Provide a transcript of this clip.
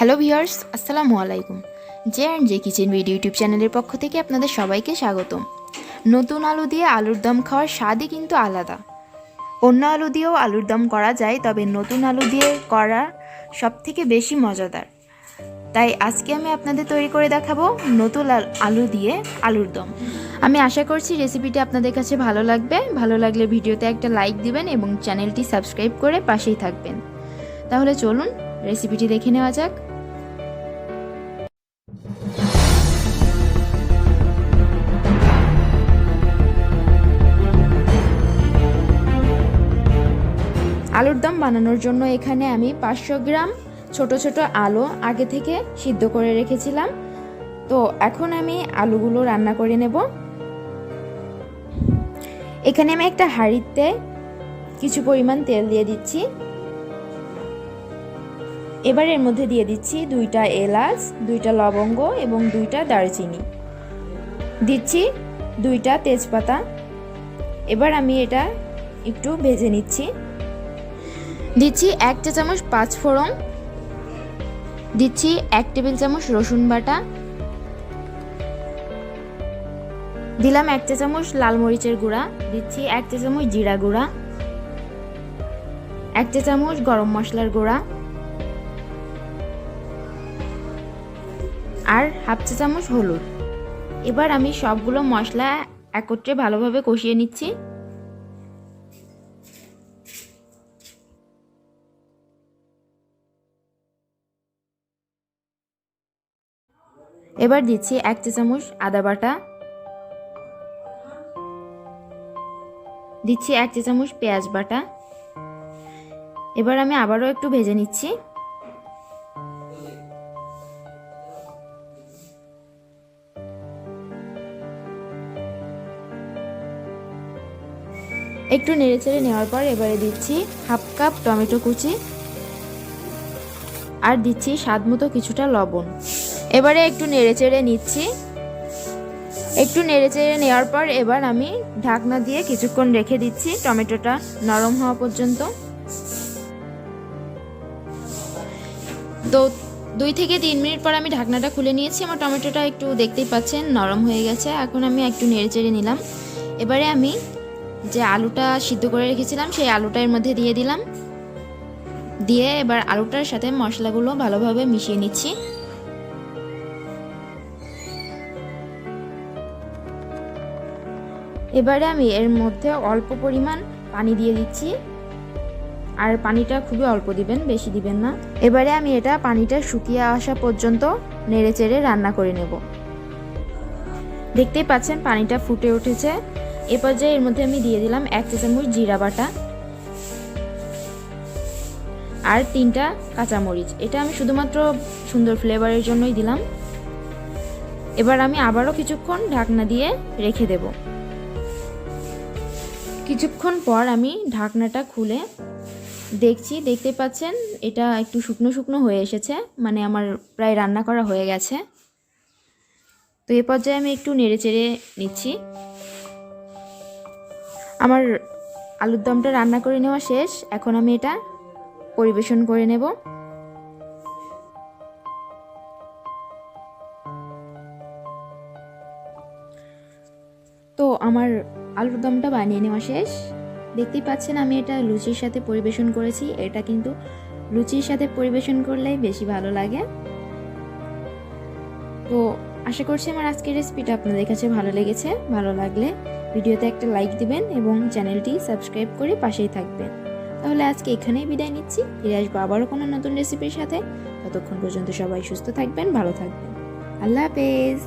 Hello viewers, আসসালামু আলাইকুম। J kitchen video YouTube চ্যানেলের পক্ষ থেকে আপনাদের সবাইকে স্বাগতম। নতুন আলু দিয়ে আলুর দম খাওয়ার স্বাদই কিন্তু আলাদা। অন্য আলু দিয়েও আলুর দম করা যায়, তবে নতুন আলু দিয়ে করা সবথেকে বেশি মজাদার। তাই আজকে আমি আপনাদের তৈরি করে দেখাবো নতুন আলু দিয়ে আলুর দম। আমি আশা করছি রেসিপিটি আপনাদের কাছে ভালো লাগবে। ভালো লাগলে ভিডিওতে একটা লাইক দিবেন এবং চ্যানেলটি সাবস্ক্রাইব করে পাশেই থাকবেন। তাহলে চলুন রেসিপিটি দেখে নেওয়া যাক। আলুর দম বানানোর জন্য এখানে আমি 500 গ্রাম ছোট ছোট আলু আগে থেকে সিদ্ধ করে রেখেছিলাম। তো এখন আমি আলুগুলো রান্না করে নেব। এখানে আমি একটা হাঁড়িতে কিছু পরিমাণ তেল দিয়ে দিচ্ছি। এবার এর মধ্যে দিয়ে দিচ্ছি 2টা এলাচ, 2টা লবঙ্গ এবং 2টা দারচিনি, দিচ্ছি 2টা তেজপাতা। এবার আমি এটা একটু ভেজে নিচ্ছি। দিচ্ছি 1 চা চামচ 5 ফোড়ন, দিচ্ছি 1 টেবিল চামচ রসুন বাটা, দিলাম 1 চা চামচ লাল মরিচের গুঁড়া, দিচ্ছি 1 চা চামচ জিরা গুঁড়া, 1 চা চামচ গরম মশলার গুঁড়া আর হাফ চা চামচ হলুদ। এবার আমি সবগুলো মশলা একত্রে ভালোভাবে কষিয়ে নিচ্ছি। এবার দিচ্ছি 1 চা চামচ আদা বাটা, দিচ্ছি 1 চা চামচ পেঁয়াজ বাটা। এবার আমি আবারও একটু ভেজে নিচ্ছি। একটু নেড়েচেড়ে নেওয়ার পর এবারে দিচ্ছি হাফ কাপ টমেটো কুচি আর দিচ্ছি স্বাদ মতো কিছুটা লবণ। এবারে একটু নেড়েচেড়ে নিচ্ছি। একটু নেড়েচেড়ে নেওয়ার পর এবার আমি ঢাকনা দিয়ে কিছুক্ষণ রেখে দিচ্ছি টমেটোটা নরম হওয়া পর্যন্ত। তো 2 থেকে 3 মিনিট পর আমি ঢাকনাটা খুলে নিয়েছি। আমার টমেটোটা একটু দেখতেই পাচ্ছেন নরম হয়ে গেছে। এখন আমি একটু নেড়েচেড়ে নিলাম। এবারে আমি যে আলুটা সিদ্ধ করে রেখেছিলাম সেই আলুটা এর মধ্যে দিয়ে দিলাম। দিয়ে এবার আলুটার সাথে মশলাগুলো ভালোভাবে মিশিয়ে নিচ্ছি। এবারে আমি এর মধ্যে অল্প পরিমাণ পানি দিয়ে দিচ্ছি, আর পানিটা খুবই অল্প দিবেন, বেশি দিবেন না। এবারে আমি এটা পানিটা শুকিয়ে আসা পর্যন্ত নেড়েচেড়ে রান্না করে নেব। দেখতেই পাচ্ছেন পানিটা ফুটে উঠেছে। এ পর্যায়ে এর মধ্যে আমি দিয়ে দিলাম 1 চা চামচ জিরা বাটা আর 3টা কাঁচামরিচ। এটা আমি শুধুমাত্র সুন্দর ফ্লেভারের জন্যই দিলাম। এবার আমি আবারও কিছুক্ষণ ঢাকনা দিয়ে রেখে দেব। কিছুক্ষণ পর আমি ঢাকনাটা খুলে দেখছি, দেখতে পাচ্ছেন এটা একটু শুকনো শুকনো হয়ে এসেছে, মানে আমার প্রায় রান্না করা হয়ে গেছে। তো এ পর্যায়ে আমি একটু নেড়েচেড়ে নিচ্ছি। আমার আলুর দমটা রান্না করে নেওয়া শেষ। এখন আমি এটা পরিবেশন করে নেব। তো আমার আলুর দমটা বানিয়ে নেওয়া শেষ। দেখতেই পাচ্ছেন আমি এটা লুচির সাথে পরিবেশন করেছি। এটা কিন্তু লুচির সাথে পরিবেশন করলেই বেশি ভালো লাগে। তো আশা করছি আমার আজকের রেসিপিটা আপনাদের কাছে ভালো লেগেছে। ভালো লাগলে ভিডিওতে একটা লাইক দিবেন এবং চ্যানেলটি সাবস্ক্রাইব করে পাশেই থাকবেন। তাহলে আজকে এখানেই বিদায় নিচ্ছি। ফিরে আসবো আবারও কোনো নতুন রেসিপির সাথে। ততক্ষণ পর্যন্ত সবাই সুস্থ থাকবেন, ভালো থাকবেন। আল্লাহ হাফেজ।